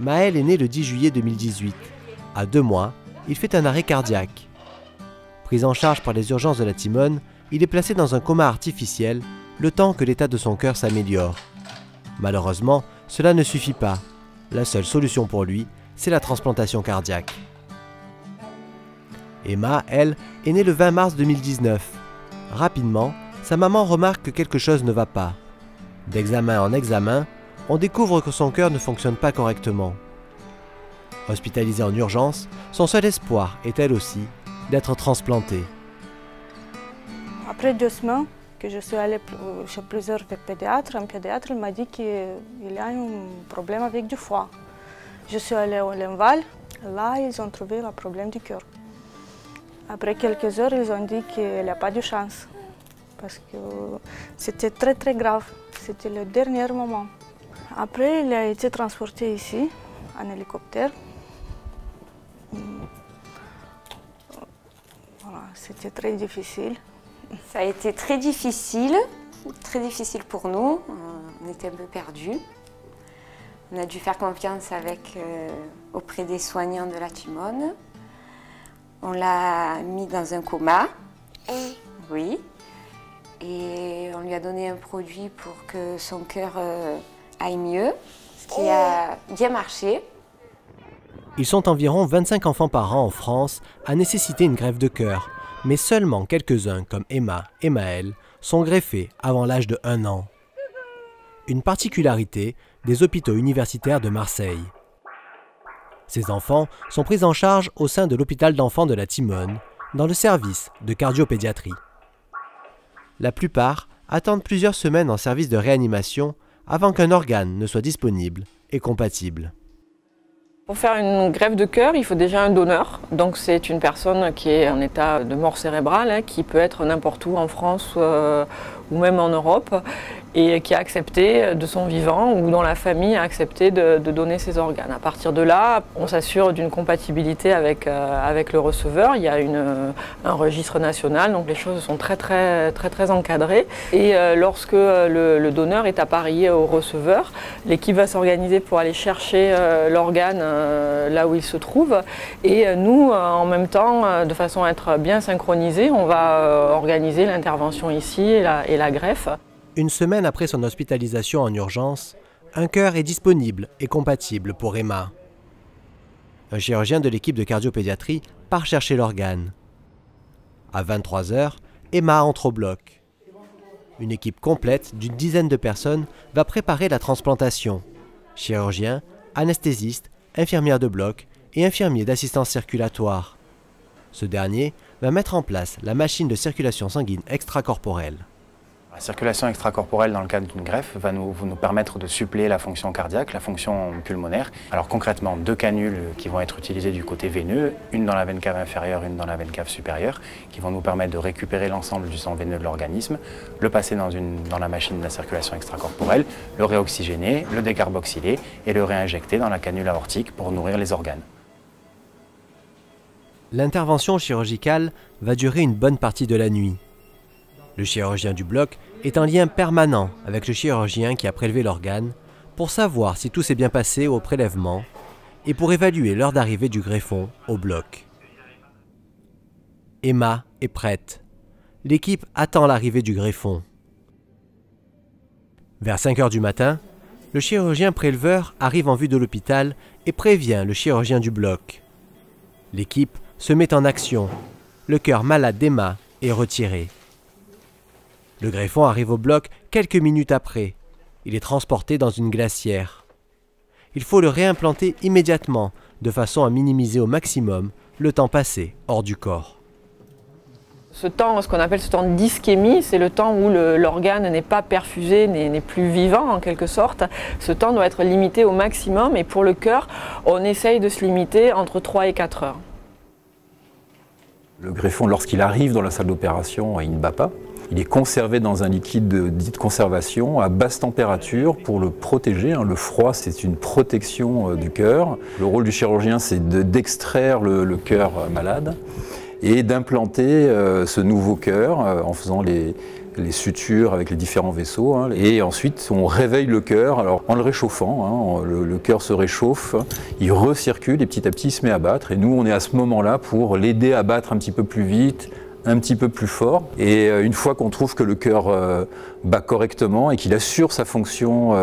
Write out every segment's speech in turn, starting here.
Maël est né le 10 juillet 2018. À 2 mois, il fait un arrêt cardiaque. Pris en charge par les urgences de la Timone, il est placé dans un coma artificiel le temps que l'état de son cœur s'améliore. Malheureusement, cela ne suffit pas. La seule solution pour lui, c'est la transplantation cardiaque. Emma, elle, est née le 20 mars 2019. Rapidement, sa maman remarque que quelque chose ne va pas. D'examen en examen, on découvre que son cœur ne fonctionne pas correctement. Hospitalisée en urgence, son seul espoir est elle aussi d'être transplantée. Après 2 semaines que je suis allée chez plusieurs pédiatres, un pédiatre m'a dit qu'il y a un problème avec du foie. Je suis allée au Lemval, là ils ont trouvé le problème du cœur. Après quelques heures, ils ont dit qu'il n'y a pas de chance, parce que c'était très très grave, c'était le dernier moment. Après, il a été transporté ici, en hélicoptère. Voilà, c'était très difficile. Ça a été très difficile pour nous. On était un peu perdus. On a dû faire confiance auprès des soignants de la Timone. On l'a mis dans un coma, oui, et on lui a donné un produit pour que son cœur aille mieux, ce qui a bien marché. Ils sont environ 25 enfants par an en France à nécessiter une greffe de cœur, mais seulement quelques-uns, comme Emma et Maël, sont greffés avant l'âge de 1 an. Une particularité des hôpitaux universitaires de Marseille. Ces enfants sont pris en charge au sein de l'hôpital d'enfants de la Timone, dans le service de cardiopédiatrie. La plupart attendent plusieurs semaines en service de réanimation avant qu'un organe ne soit disponible et compatible. Pour faire une greffe de cœur, il faut déjà un donneur. Donc c'est une personne qui est en état de mort cérébrale, qui peut être n'importe où en France ou même en Europe, et qui a accepté de son vivant ou dont la famille a accepté de donner ses organes. À partir de là, on s'assure d'une compatibilité avec le receveur. Il y a un registre national, donc les choses sont très encadrées. Et lorsque le donneur est appareillé au receveur, l'équipe va s'organiser pour aller chercher l'organe là où il se trouve. Et nous, en même temps, de façon à être bien synchronisés, on va organiser l'intervention ici et la greffe. Une semaine après son hospitalisation en urgence, un cœur est disponible et compatible pour Emma. Un chirurgien de l'équipe de cardiopédiatrie part chercher l'organe. À 23 h, Emma entre au bloc. Une équipe complète d'une dizaine de personnes va préparer la transplantation. Chirurgien, anesthésiste, infirmière de bloc et infirmier d'assistance circulatoire. Ce dernier va mettre en place la machine de circulation sanguine extracorporelle. La circulation extracorporelle dans le cadre d'une greffe va nous permettre de suppléer la fonction cardiaque, la fonction pulmonaire. Alors concrètement, 2 canules qui vont être utilisées du côté veineux, une dans la veine cave inférieure, une dans la veine cave supérieure, qui vont nous permettre de récupérer l'ensemble du sang veineux de l'organisme, le passer dans la machine de la circulation extracorporelle, le réoxygéner, le décarboxyler et le réinjecter dans la canule aortique pour nourrir les organes. L'intervention chirurgicale va durer une bonne partie de la nuit. Le chirurgien du bloc est en lien permanent avec le chirurgien qui a prélevé l'organe pour savoir si tout s'est bien passé au prélèvement et pour évaluer l'heure d'arrivée du greffon au bloc. Emma est prête. L'équipe attend l'arrivée du greffon. Vers 5 h du matin, le chirurgien préleveur arrive en vue de l'hôpital et prévient le chirurgien du bloc. L'équipe se met en action. Le cœur malade d'Emma est retiré. Le greffon arrive au bloc quelques minutes après. Il est transporté dans une glacière. Il faut le réimplanter immédiatement, de façon à minimiser au maximum le temps passé hors du corps. Ce temps, ce qu'on appelle ce temps d'ischémie, c'est le temps où l'organe n'est pas perfusé, n'est plus vivant en quelque sorte. Ce temps doit être limité au maximum et pour le cœur, on essaye de se limiter entre 3 et 4 heures. Le greffon, lorsqu'il arrive dans la salle d'opération, il ne bat pas. Il est conservé dans un liquide dit de conservation à basse température pour le protéger. Le froid, c'est une protection du cœur. Le rôle du chirurgien, c'est d'extraire le cœur malade et d'implanter ce nouveau cœur en faisant les sutures avec les différents vaisseaux. Hein. Et ensuite, on réveille le cœur alors, en le réchauffant. Hein. Le cœur se réchauffe, il recircule et petit à petit, il se met à battre. Et nous, on est à ce moment-là pour l'aider à battre un petit peu plus vite, un petit peu plus fort. Et une fois qu'on trouve que le cœur bat correctement et qu'il assure sa fonction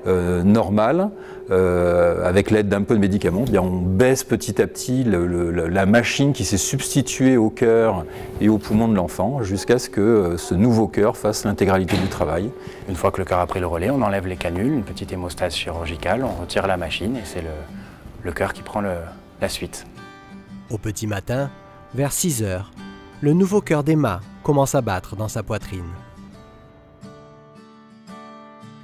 normale, avec l'aide d'un peu de médicaments, bien on baisse petit à petit la machine qui s'est substituée au cœur et aux poumons de l'enfant jusqu'à ce que ce nouveau cœur fasse l'intégralité du travail. Une fois que le cœur a pris le relais, on enlève les canules, une petite hémostase chirurgicale, on retire la machine et c'est le cœur qui prend la suite. Au petit matin, vers 6 heures, le nouveau cœur d'Emma commence à battre dans sa poitrine.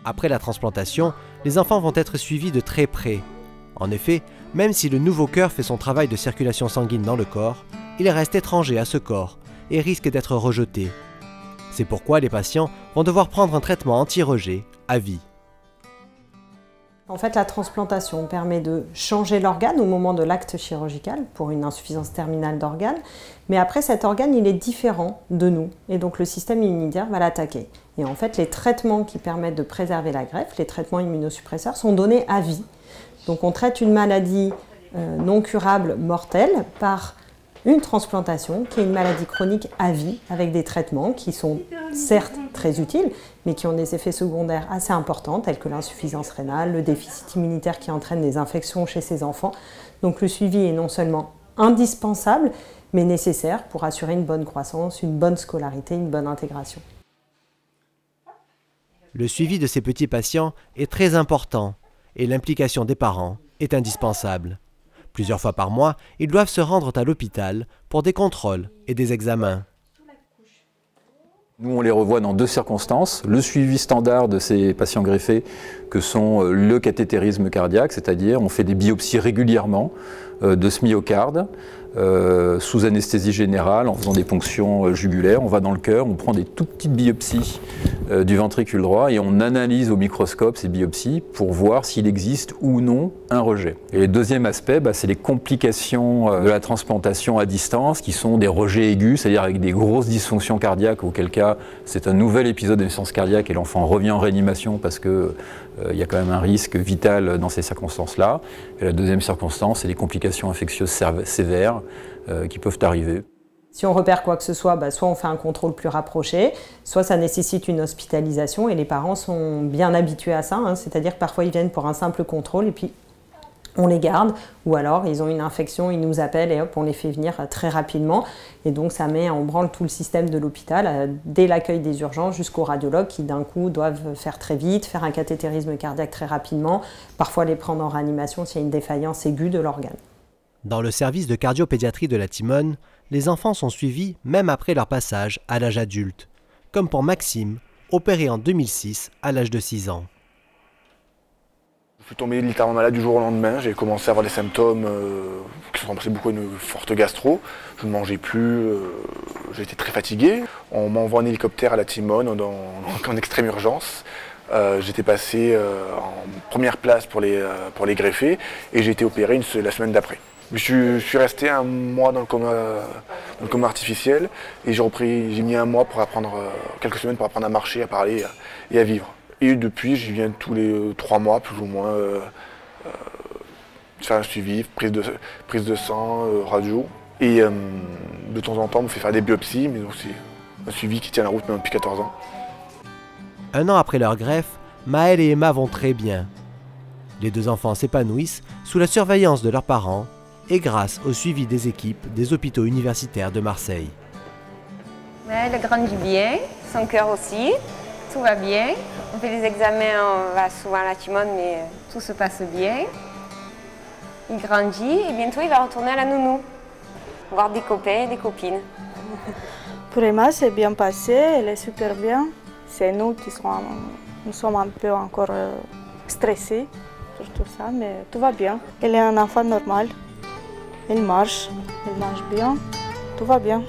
Après la transplantation, les enfants vont être suivis de très près. En effet, même si le nouveau cœur fait son travail de circulation sanguine dans le corps, il reste étranger à ce corps et risque d'être rejeté. C'est pourquoi les patients vont devoir prendre un traitement anti-rejet à vie. En fait, la transplantation permet de changer l'organe au moment de l'acte chirurgical pour une insuffisance terminale d'organe. Mais après, cet organe, il est différent de nous. Et donc, le système immunitaire va l'attaquer. Et en fait, les traitements qui permettent de préserver la greffe, les traitements immunosuppresseurs, sont donnés à vie. Donc, on traite une maladie non curable, mortelle, par une transplantation qui est une maladie chronique à vie avec des traitements qui sont certes très utiles mais qui ont des effets secondaires assez importants tels que l'insuffisance rénale, le déficit immunitaire qui entraîne des infections chez ces enfants. Donc le suivi est non seulement indispensable mais nécessaire pour assurer une bonne croissance, une bonne scolarité, une bonne intégration. Le suivi de ces petits patients est très important et l'implication des parents est indispensable. Plusieurs fois par mois, ils doivent se rendre à l'hôpital pour des contrôles et des examens. Nous, on les revoit dans deux circonstances. Le suivi standard de ces patients greffés, que sont le cathétérisme cardiaque, c'est-à-dire on fait des biopsies régulièrement de ce myocarde, sous anesthésie générale, en faisant des ponctions jugulaires. On va dans le cœur, on prend des toutes petites biopsies du ventricule droit et on analyse au microscope ces biopsies pour voir s'il existe ou non un rejet. Et le deuxième aspect, c'est les complications de la transplantation à distance, qui sont des rejets aigus, c'est-à-dire avec des grosses dysfonctions cardiaques, auquel cas c'est un nouvel épisode de naissance cardiaque et l'enfant revient en réanimation parce que il y a quand même un risque vital dans ces circonstances-là. Et la deuxième circonstance, c'est les complications infectieuses sévères qui peuvent arriver. Si on repère quoi que ce soit, soit on fait un contrôle plus rapproché, soit ça nécessite une hospitalisation et les parents sont bien habitués à ça, hein, c'est-à-dire que parfois ils viennent pour un simple contrôle et puis on les garde, ou alors ils ont une infection, ils nous appellent et hop, on les fait venir très rapidement. Et donc ça met en branle tout le système de l'hôpital, dès l'accueil des urgences jusqu'aux radiologues qui d'un coup doivent faire très vite, faire un cathétérisme cardiaque très rapidement, parfois les prendre en réanimation s'il y a une défaillance aiguë de l'organe. Dans le service de cardiopédiatrie de la Timone, les enfants sont suivis même après leur passage à l'âge adulte, comme pour Maxime, opéré en 2006 à l'âge de 6 ans. Je suis tombé littéralement malade du jour au lendemain, j'ai commencé à avoir des symptômes qui sont remplacés beaucoup à une forte gastro. Je ne mangeais plus, j'étais très fatigué. On m'envoie en hélicoptère à la Timone en extrême urgence. J'étais passé en première place pour les greffés et j'ai été opéré la semaine d'après. Je suis resté un mois dans le coma artificiel et j'ai mis un mois pour apprendre, quelques semaines pour apprendre à marcher, à parler et à vivre. Et depuis, j'y viens tous les 3 mois, plus ou moins, faire un suivi, prise de sang, radio. Et de temps en temps, on me fait faire des biopsies, mais c'est un suivi qui tient la route même depuis 14 ans. Un an après leur greffe, Maël et Emma vont très bien. Les deux enfants s'épanouissent sous la surveillance de leurs parents et grâce au suivi des équipes des hôpitaux universitaires de Marseille. Maël grandit bien, son cœur aussi. Tout va bien. On fait les examens, on va souvent à la Timone, mais tout se passe bien. Il grandit et bientôt il va retourner à la nounou, voir des copains et des copines. Pour Emma, c'est bien passé, elle est super bien. C'est nous qui sommes un peu encore stressés sur tout ça, mais tout va bien. Elle est un enfant normal, elle mange bien, tout va bien.